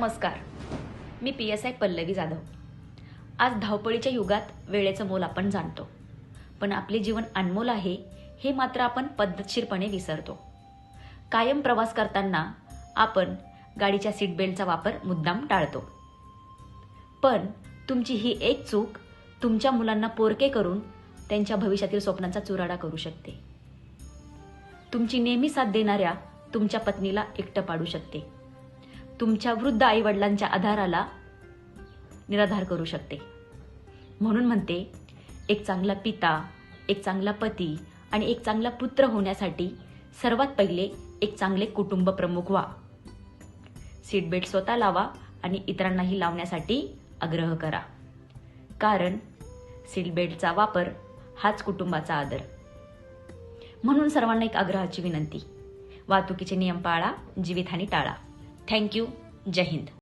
नमस्कार, मी PSI पल्लवी जाधव. आज धावपळीच्या युगात वेळेचं मोल आपण जाणतो, पण आपले जीवन अनमोल आहे हे मात्र आपण पद्धतशीरपणे विसरतो. कायम प्रवास करताना आपण गाडीच्या सीट बेल्टचा वापर मुद्दाम टाळतो. पण तुमची ही एक चूक तुमच्या मुलांना पोरके करून त्यांच्या भविष्यातील स्वप्नांचा चुराडा करू शकते. तुमची नेहमी साथ देणाऱ्या तुमच्या पत्नीला एकटं पाडू शकते. तुमच्या वृद्ध आईवडिलांच्या आधाराला निराधार करू शकते. म्हणून म्हणते, एक चांगला पिता, एक चांगला पती आणि एक चांगला पुत्र होण्यासाठी सर्वात पहिले एक चांगले कुटुंब प्रमुख व्हा. सीट बेल्ट स्वतः लावा आणि इतरांनाही लावण्यासाठी आग्रह करा. कारण सीट बेल्टचा वापर हाच कुटुंबाचा आदर. म्हणून सर्वांना एक आग्रहाची विनंती, वाहतुकीचे नियम पाळा, जीवितहानी टाळा. थँक्यू. जय हिंद.